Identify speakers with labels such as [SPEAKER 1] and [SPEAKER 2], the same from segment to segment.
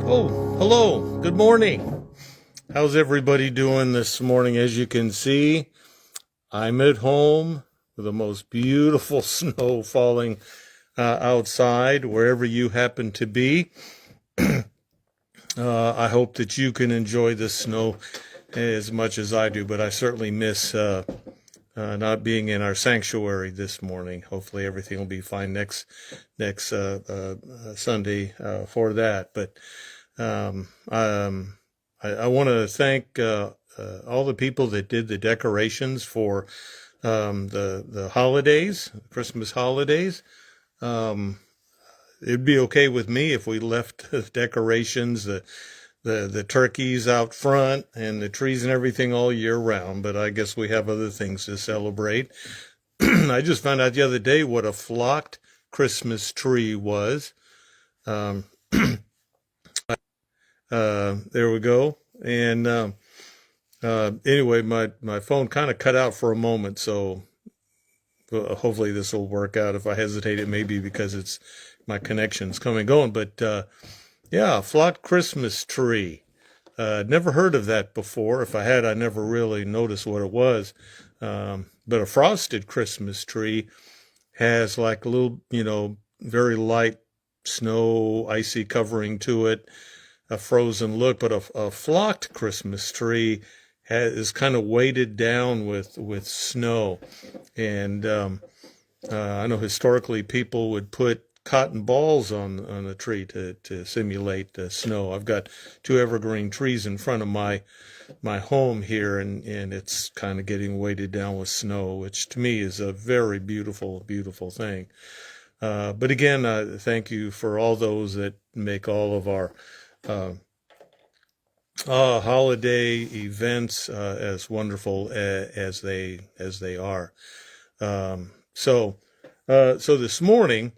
[SPEAKER 1] Oh, hello. Good morning. How's everybody doing this morning? As you can see, I'm at home with the most beautiful snow falling outside, wherever you happen to be. I hope that you can enjoy the snow as much as I do, but I certainly miss not being in our sanctuary this morning. Hopefully, everything will be fine next Sunday for that. But I want to thank all the people that did the decorations for the holidays, Christmas holidays. Um, it'd be okay with me if we left the decorations, the turkeys out front and the trees and everything all year round. But I guess we have other things to celebrate. I just found out the other day what a flocked Christmas tree was. Um, there we go. And anyway, my phone kind of cut out for a moment, so hopefully this will work out. If I hesitate, it may be because it's my connection's coming and going. But yeah, flocked Christmas tree. Never heard of that before. If I had, I never really noticed what it was. But a frosted Christmas tree has like a little, very light snow, icy covering to it, a frozen look. But a flocked Christmas tree is kind of weighted down with snow. And I know historically people would put cotton balls on the tree to simulate snow. I've got two evergreen trees in front of my home here, and it's kind of getting weighted down with snow, which to me is a very beautiful, beautiful thing. But again, thank you for all those that make all of our uh, holiday events as wonderful as they are. So this morning,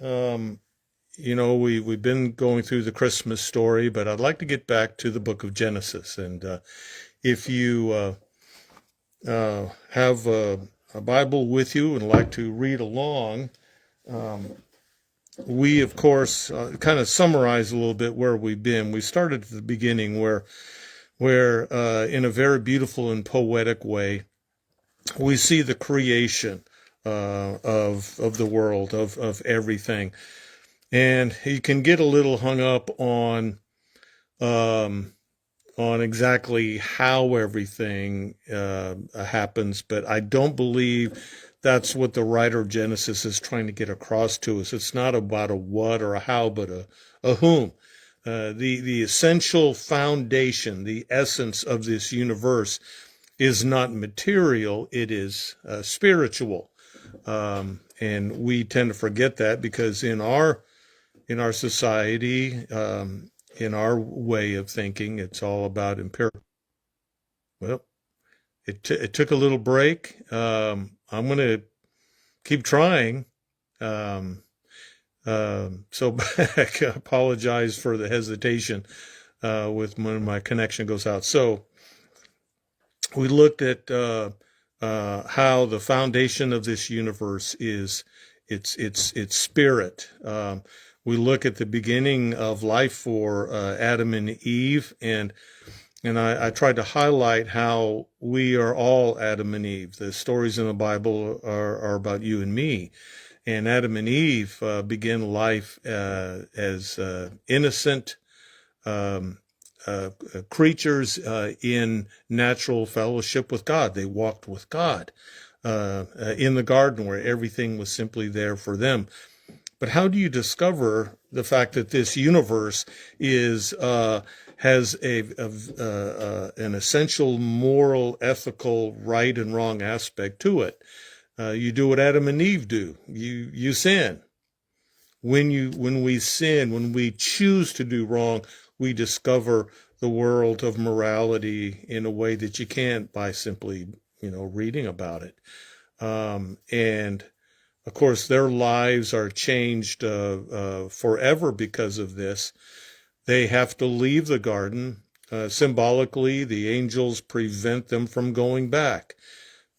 [SPEAKER 1] um, we've been going through the Christmas story, but I'd like to get back to the book of Genesis. And if you have a Bible with you and like to read along, um, we of course kind of summarize a little bit where we've been. We started at the beginning where in a very beautiful and poetic way, we see the creation of the world, of everything. And you can get a little hung up um, on exactly how everything happens, but I don't believe that's what the writer of Genesis is trying to get across to us. It's not about a what or a how, but a whom. The essential foundation, the essence of this universe is not material, it is spiritual. And we tend to forget that because in our society, in our way of thinking, it's all about empirical. Well, it took a little break. I'm going to keep trying. Um, so I apologize for the hesitation with when my connection goes out. So we looked at how the foundation of this universe is its spirit. We look at the beginning of life for Adam and Eve, and I tried to highlight how we are all Adam and Eve. The stories in the Bible are about you and me. And Adam and Eve begin life as innocent um, creatures in natural fellowship with God. They walked with God in the garden where everything was simply there for them. But how do you discover the fact that this universe is has an essential moral, ethical, right and wrong aspect to it? You do what Adam and Eve do. You sin. When we sin, when we choose to do wrong, we discover the world of morality in a way that you can't by simply reading about it. And of course, their lives are changed forever because of this. They have to leave the garden. Symbolically, the angels prevent them from going back.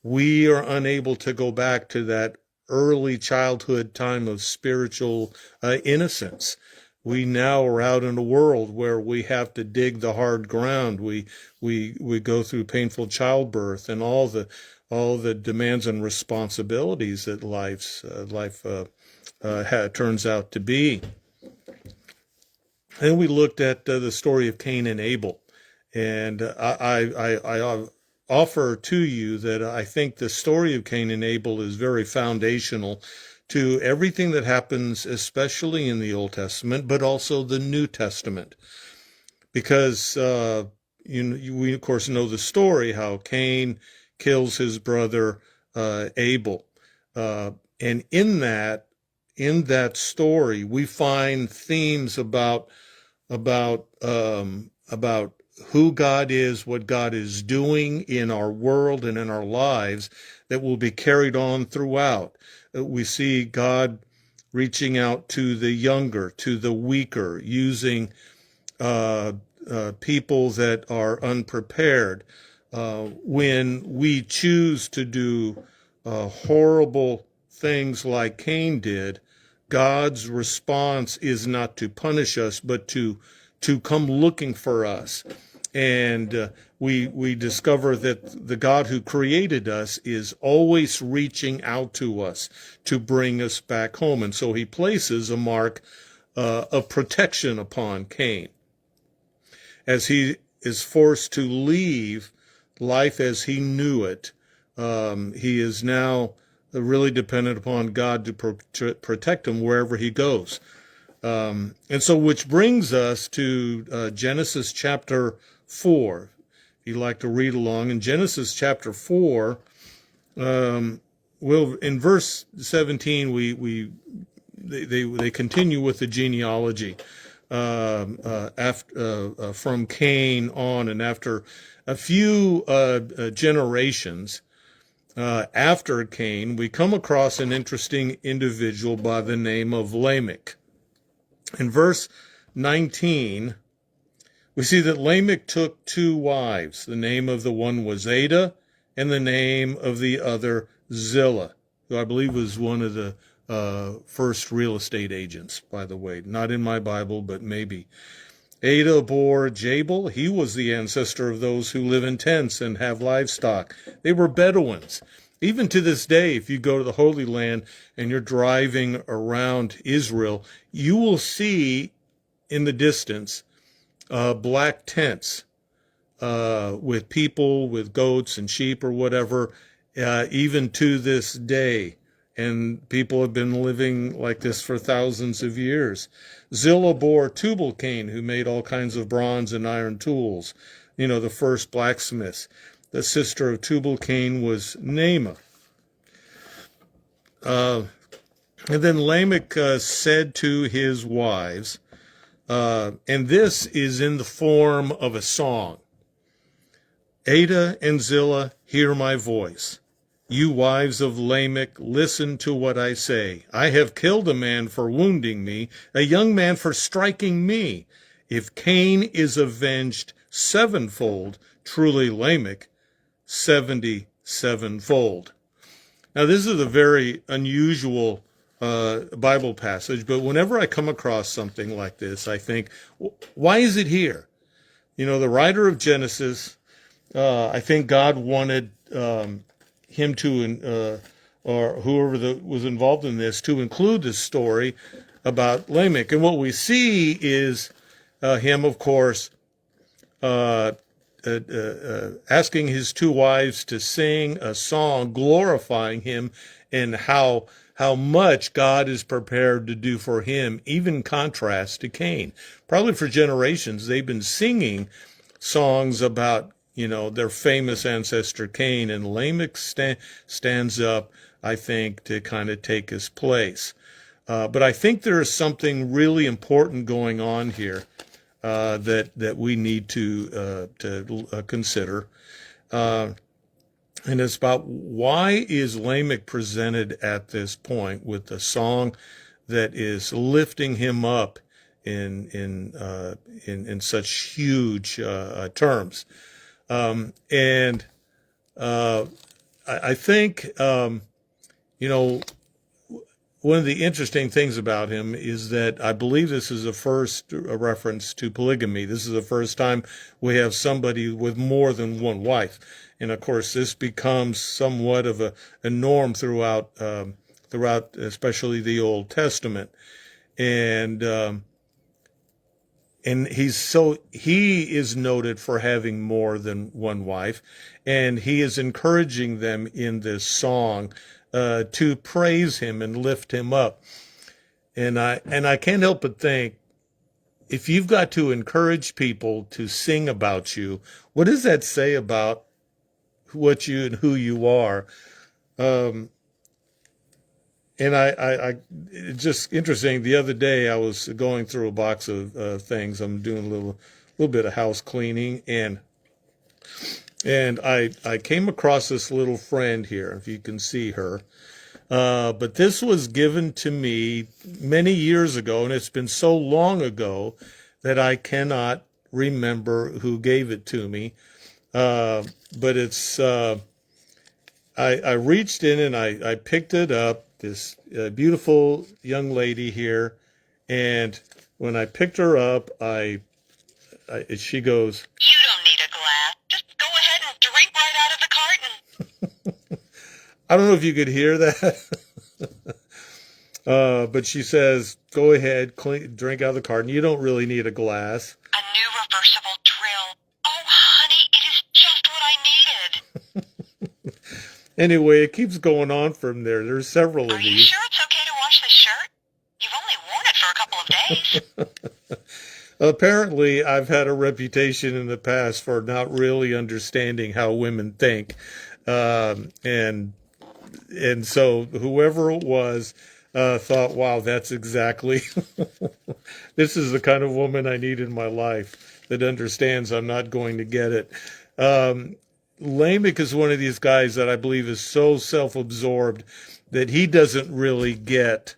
[SPEAKER 1] We are unable to go back to that early childhood time of spiritual innocence. We now are out in a world where we have to dig the hard ground. We go through painful childbirth and all the demands and responsibilities that life turns out to be. Then we looked at the story of Cain and Abel, and I offer to you that I think the story of Cain and Abel is very foundational to everything that happens, especially in the Old Testament, but also the New Testament, because we of course know the story how Cain kills his brother Abel, and in that story we find themes about who God is, what God is doing in our world and in our lives that will be carried on throughout. We see God reaching out to the younger, to the weaker, using people that are unprepared. When we choose to do horrible things like Cain did, God's response is not to punish us, but to come looking for us. And we discover that the God who created us is always reaching out to us to bring us back home. And so he places a mark of protection upon Cain as he is forced to leave life as he knew it. He is now really dependent upon God to protect him wherever he goes. And so which brings us to Genesis chapter 4. If you'd like to read along, in Genesis chapter 4, in verse 17, they continue with the genealogy from Cain on, and after a few generations after Cain, we come across an interesting individual by the name of Lamech. In verse 19, we see that Lamech took two wives. The name of the one was Adah, and the name of the other Zillah, who I believe was one of the first real estate agents, by the way. Not in my Bible, but maybe. Adah bore Jabal. He was the ancestor of those who live in tents and have livestock. They were Bedouins. Even to this day, if you go to the Holy Land and you're driving around Israel, you will see in the distance black tents with people, with goats and sheep or whatever, even to this day. And people have been living like this for thousands of years. Zillah bore Tubal-Cain, who made all kinds of bronze and iron tools, the first blacksmiths. The sister of Tubal-Cain was Naamah. And then Lamech said to his wives, and this is in the form of a song, Adah and Zillah, hear my voice. You wives of Lamech, listen to what I say. I have killed a man for wounding me, a young man for striking me. If Cain is avenged sevenfold, truly Lamech 77-fold. Now, this is a very unusual Bible passage, but whenever I come across something like this, I think, why is it here? The writer of Genesis, I think God wanted him to, or whoever was involved in this, to include this story about Lamech. And what we see is him, of course, asking his two wives to sing a song glorifying him and how much God is prepared to do for him, even in contrast to Cain. Probably for generations, they've been singing songs about their famous ancestor Cain, and Lamech stands up, I think, to kind of take his place. But I think there is something really important going on here that we need to consider, and it's about why is Lamech presented at this point with a song that is lifting him up in such huge terms. I think, one of the interesting things about him is that I believe this is the first reference to polygamy. This is the first time we have somebody with more than one wife. And of course, this becomes somewhat of a norm throughout especially the Old Testament. And, and he is noted for having more than one wife, and he is encouraging them in this song to praise him and lift him up. And I can't help but think, if you've got to encourage people to sing about you, what does that say about what you and who you are? Um, and it's just interesting. The other day, I was going through a box of things. I'm doing a little bit of house cleaning, and I came across this little friend here, if you can see her. But this was given to me many years ago, and it's been so long ago that I cannot remember who gave it to me. But I reached in and I picked it up, this beautiful young lady here. And when I picked her up, she goes, "You don't need a glass. Just go ahead and drink right out of the carton." I don't know if you could hear that. But she says, "Go ahead, drink out of the carton. You don't really need a glass." A new reversible drill. Oh, honey, it is just what I needed. Anyway, it keeps going on from there. There's several of these. Are you sure it's okay to wash this shirt? You've only worn it for a couple of days. Apparently, I've had a reputation in the past for not really understanding how women think. And so whoever it was thought, wow, that's exactly, this is the kind of woman I need in my life that understands I'm not going to get it. Lamech is one of these guys that I believe is so self-absorbed that he doesn't really get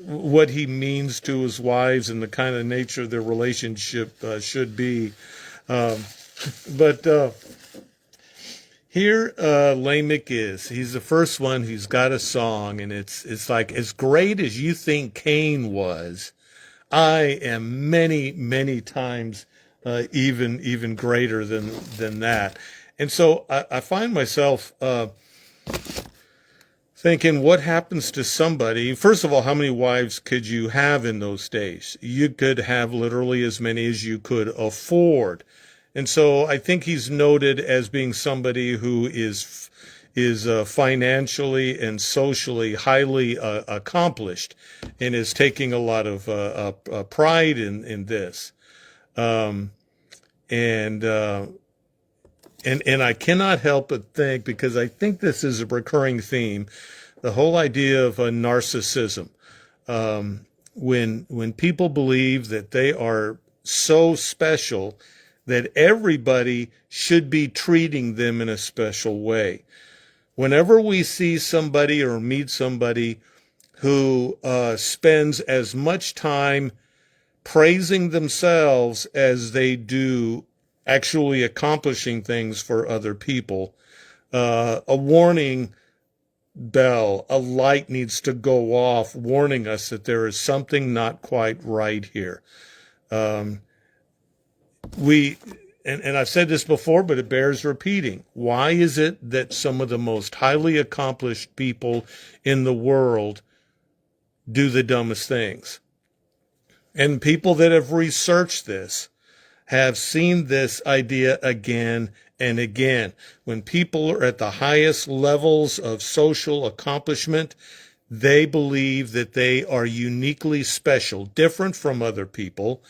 [SPEAKER 1] what he means to his wives and the kind of nature their relationship should be. But here Lamech is. He's the first one who's got a song, and it's like, as great as you think Cain was, I am many, many times even greater than that. And so I find myself thinking, what happens to somebody? First of all, how many wives could you have in those days? You could have literally as many as you could afford. And so I think he's noted as being somebody who is financially and socially highly accomplished, and is taking a lot of pride in this. And I cannot help but think, because I think this is a recurring theme, the whole idea of a narcissism. When people believe that they are so special that everybody should be treating them in a special way. Whenever we see somebody or meet somebody who spends as much time praising themselves as they do actually accomplishing things for other people, a warning bell, a light needs to go off warning us that there is something not quite right here. And I've said this before, but it bears repeating. Why is it that some of the most highly accomplished people in the world do the dumbest things? And people that have researched this have seen this idea again and again. When people are at the highest levels of social accomplishment, they believe that they are uniquely special, different from other people,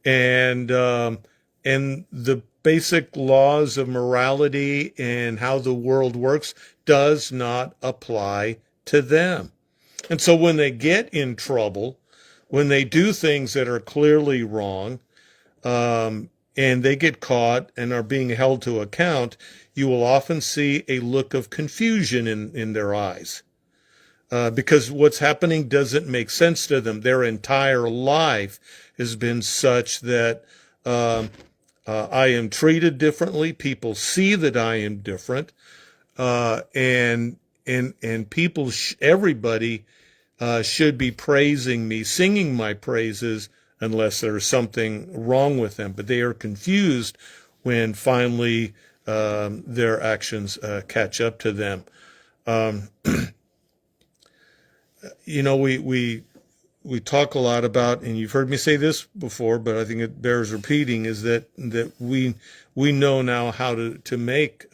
[SPEAKER 1] and the basic laws of morality and how the world works does not apply to them. And so when they get in trouble, when they do things that are clearly wrong, and they get caught and are being held to account, you will often see a look of confusion in their eyes. Because what's happening doesn't make sense to them. Their entire life has been such that I am treated differently. People see that I am different. And and people, everybody should be praising me, singing my praises, unless there's something wrong with them. But they are confused when finally their actions catch up to them. Um, we talk a lot about, and you've heard me say this before, but I think it bears repeating, is that we know now how to make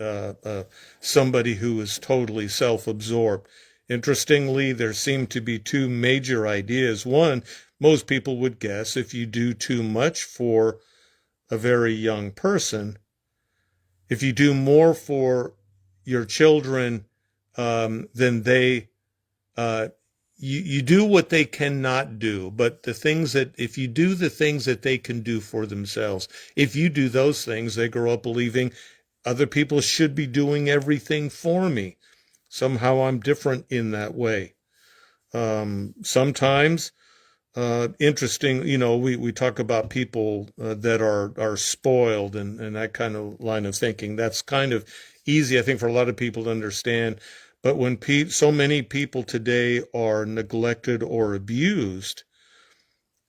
[SPEAKER 1] somebody who is totally self-absorbed. Interestingly, there seem to be two major ideas. One, most people would guess if you do too much for a very young person, if you do more for your children than they you do what they cannot do, but the things that, if you do the things that they can do for themselves, if you do those things, they grow up believing other people should be doing everything for me. Somehow I'm different in that way. Sometimes, interesting, we talk about people that are spoiled and that kind of line of thinking. That's kind of easy, I think, for a lot of people to understand. But when so many people today are neglected or abused,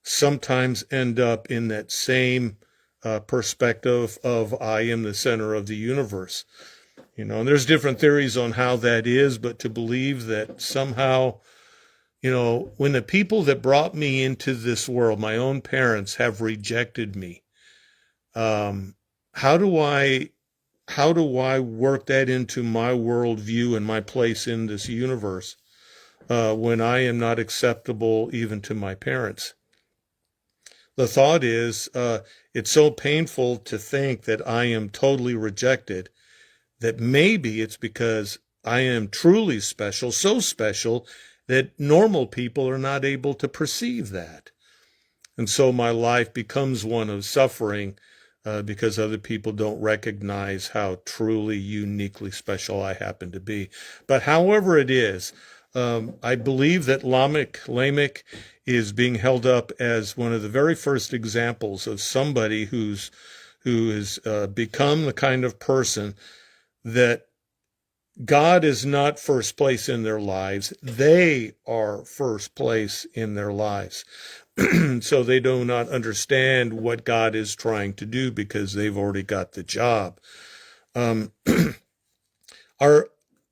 [SPEAKER 1] sometimes end up in that same perspective of I am the center of the universe. And there's different theories on how that is, but to believe that somehow, when the people that brought me into this world, my own parents, have rejected me, how do I work that into my worldview and my place in this universe when I am not acceptable even to my parents? The thought is, it's so painful to think that I am totally rejected, that maybe it's because I am truly special, so special that normal people are not able to perceive that. And so my life becomes one of suffering because other people don't recognize how truly uniquely special I happen to be. But however it is, I believe that Lamech is being held up as one of the very first examples of somebody who has become the kind of person that God is not first place in their lives. They are first place in their lives. So they do not understand what God is trying to do because they've already got the job.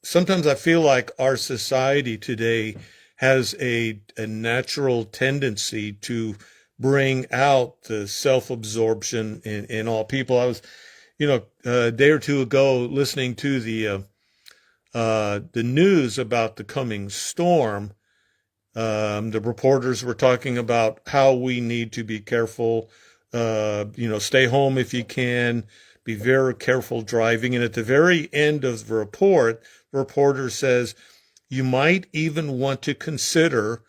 [SPEAKER 1] Sometimes I feel like our society today has a natural tendency to bring out the self-absorption in all people. I was, a day or two ago listening to the news about the coming storm. The reporters were talking about how we need to be careful, stay home if you can, be very careful driving. And at the very end of the report, the reporter says, you might even want to consider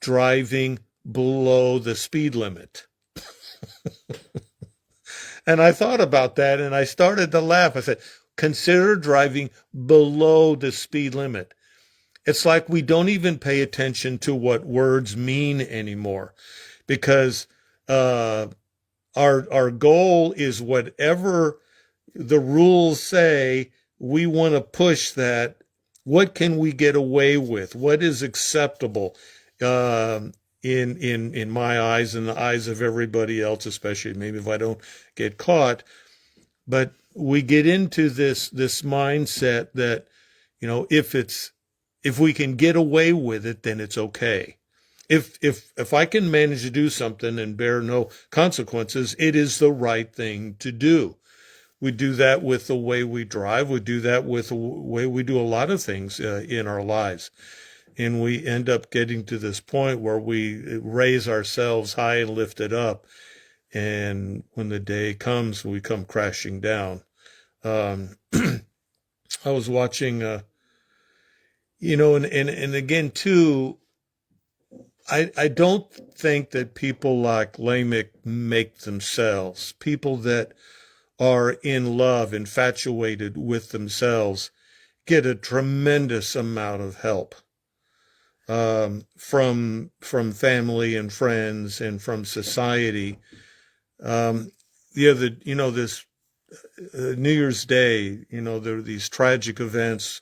[SPEAKER 1] driving below the speed limit. And I thought about that and I started to laugh. I said, consider driving below the speed limit. It's like we don't even pay attention to what words mean anymore, because our goal is whatever the rules say, we want to push that. What can we get away with? What is acceptable in my eyes and the eyes of everybody else, especially maybe if I don't get caught. But we get into this mindset that, if we can get away with it, then it's okay. If I can manage to do something and bear no consequences, it is the right thing to do. We do that with the way we drive. We do that with the way we do a lot of things in our lives. And we end up getting to this point where we raise ourselves high and lift it up. And when the day comes, we come crashing down. I was watching, and again, too, I don't think that people like Lamech make themselves. People that are in love, infatuated with themselves, get a tremendous amount of help from family and friends and from society. This New Year's Day, there are these tragic events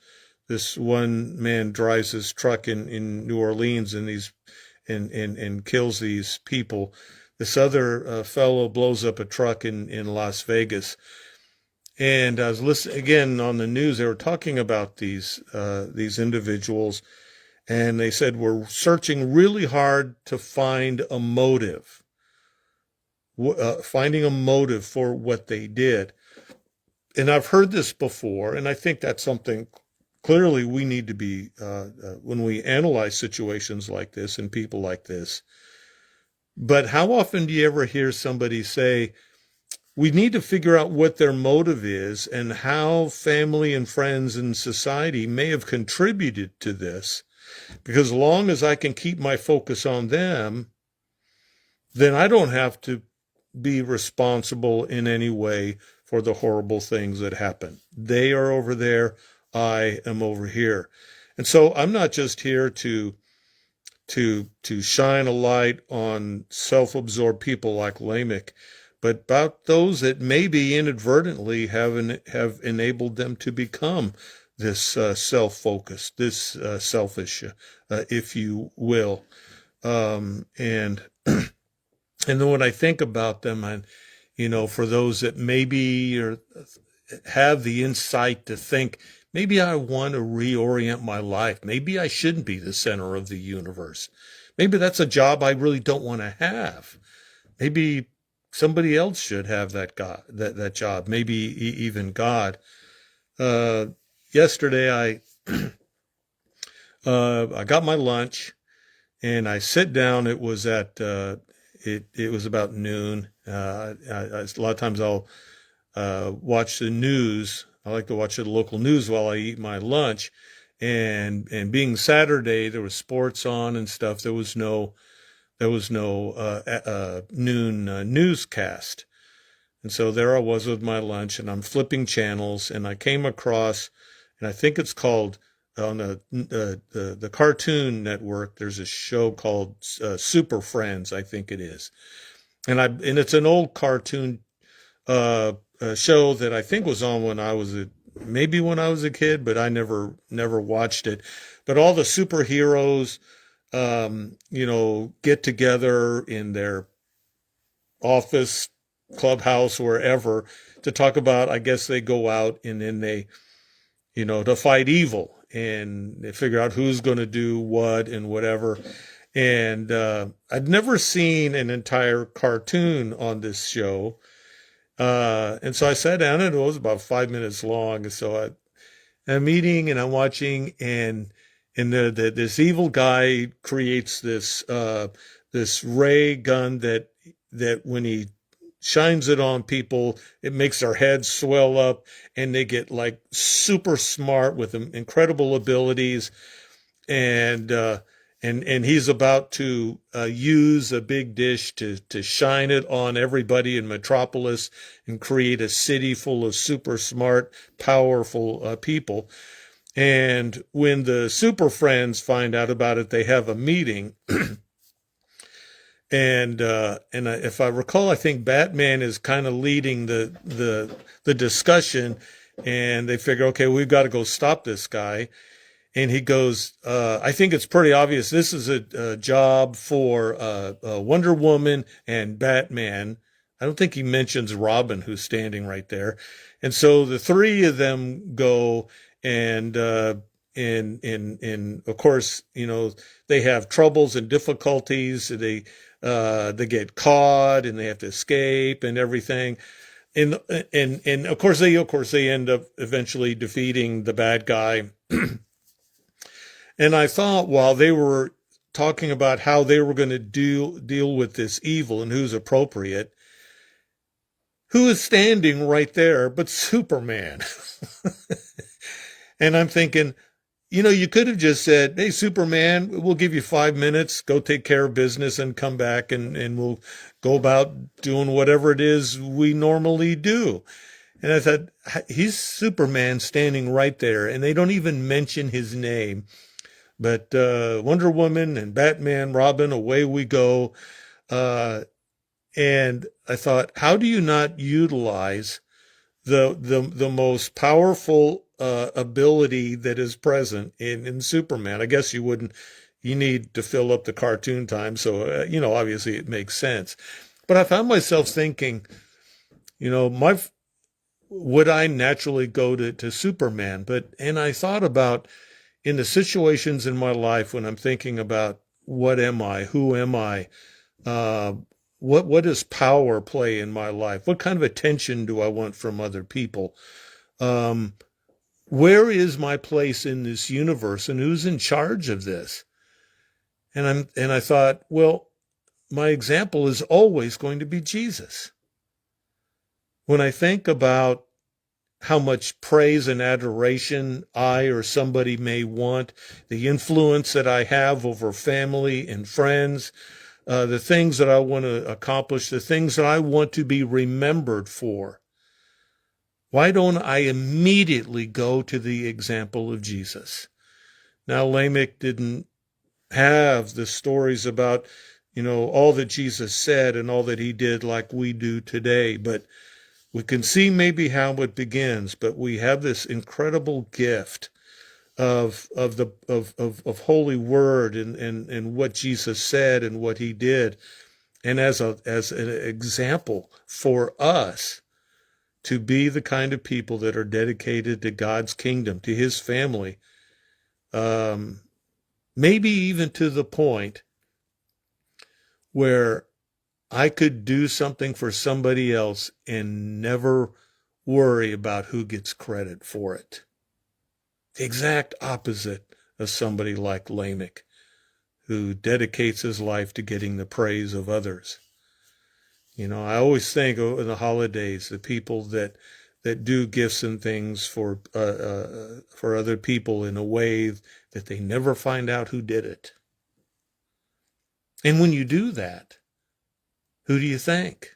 [SPEAKER 1] this one man drives his truck in New Orleans and kills these people. This other fellow blows up a truck in Las Vegas. And I was listening again on the news. They were talking about these individuals, and they said we're searching really hard to find a motive, finding a motive for what they did. And I've heard this before, and I think that's something clearly we need to be when we analyze situations like this and people like this. But how often do you ever hear somebody say, we need to figure out what their motive is and how family and friends and society may have contributed to this? Because as long as I can keep my focus on them, then I don't have to be responsible in any way for the horrible things that happen. They are over there. I am over here. And so I'm not just here to shine a light on self-absorbed people like Lamech, but about those that maybe inadvertently have enabled them to become this self-focused, this selfish, if you will. And and then when I think about them, and for those that maybe have the insight to think, maybe I want to reorient my life. Maybe I shouldn't be the center of the universe. Maybe that's a job I really don't want to have. Maybe somebody else should have that job. Maybe even God. Yesterday I got my lunch and I sit down. It was at it was about noon. A lot of times I'll watch the news. I like to watch the local news while I eat my lunch. And being Saturday, there was sports on and stuff. There was no noon newscast. And so there I was with my lunch, and I'm flipping channels, and I came across, and I think it's called, on the Cartoon Network, there's a show called Super Friends, I think it is. And it's an old cartoon show that I think was on when I was a kid, but I never watched it. But all the superheroes, get together in their office, clubhouse, wherever, to talk about, I guess they go out and then they, to fight evil, and they figure out who's going to do what and whatever. And I'd never seen an entire cartoon on this show. And so I sat down, and it was about 5 minutes long. And so I'm eating and I'm watching, and this evil guy creates this ray gun that when he shines it on people, it makes their heads swell up, and they get like super smart with incredible abilities. And he's about to use a big dish to shine it on everybody in Metropolis and create a city full of super smart, powerful people. And when the Super Friends find out about it, they have a meeting. And if I recall, I think Batman is kind of leading the discussion, and they figure, okay, we've got to go stop this guy. And he goes, I think it's pretty obvious this is a job for Wonder Woman and Batman. I don't think he mentions Robin, who's standing right there. And so the three of them go, and of course, they have troubles and difficulties. They get caught, and they have to escape and everything. And of course they end up eventually defeating the bad guy. And I thought, while they were talking about how they were going to deal with this evil and who's appropriate, who is standing right there but Superman? And I'm thinking, you could have just said, hey, Superman, we'll give you 5 minutes, go take care of business and come back, and we'll go about doing whatever it is we normally do. And I thought, he's Superman standing right there, and they don't even mention his name. But Wonder Woman and Batman, Robin, away we go. And I thought, how do you not utilize the most powerful ability that is present in Superman. I guess you need to fill up the cartoon time. So, obviously it makes sense. But I found myself thinking, would I naturally go to Superman? And I thought about in the situations in my life when I'm thinking about what am I, who am I, what does power play in my life? What kind of attention do I want from other people? Where is my place in this universe, and who's in charge of this? And I thought, well, my example is always going to be Jesus. When I think about how much praise and adoration I or somebody may want, the influence that I have over family and friends, the things that I want to accomplish, the things that I want to be remembered for, why don't I immediately go to the example of Jesus? Now, Lamech didn't have the stories about, all that Jesus said and all that he did like we do today, but we can see maybe how it begins. But we have this incredible gift of Holy Word and what Jesus said and what he did, and as an example for us to be the kind of people that are dedicated to God's kingdom, to his family, maybe even to the point where I could do something for somebody else and never worry about who gets credit for it. The exact opposite of somebody like Lamech, who dedicates his life to getting the praise of others. I always think in the holidays, the people that do gifts and things for other people in a way that they never find out who did it. And when you do that, who do you thank?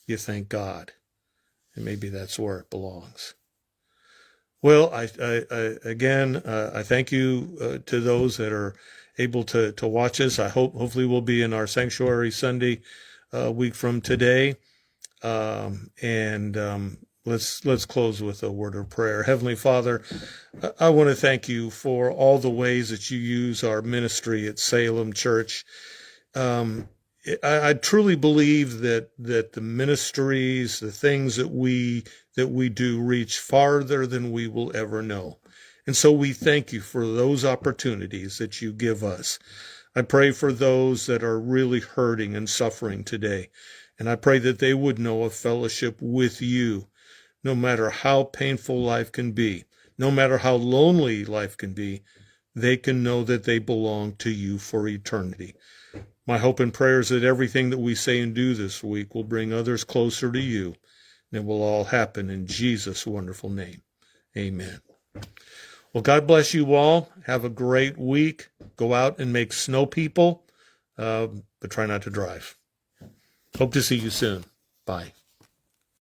[SPEAKER 1] You thank God. And maybe that's where it belongs. Well, I thank you to those that are able to watch us. Hopefully we'll be in our Sanctuary Sunday week from today. Let's close with a word of prayer. Heavenly Father, I want to thank you for all the ways that you use our ministry at Salem Church. I truly believe that the ministries, the things that we do reach farther than we will ever know. And so we thank you for those opportunities that you give us. I pray for those that are really hurting and suffering today. And I pray that they would know a fellowship with you, no matter how painful life can be, no matter how lonely life can be, they can know that they belong to you for eternity. My hope and prayer is that everything that we say and do this week will bring others closer to you. And it will all happen in Jesus' wonderful name. Amen. Well, God bless you all. Have a great week. Go out and make snow people, but try not to drive. Hope to see you soon. Bye.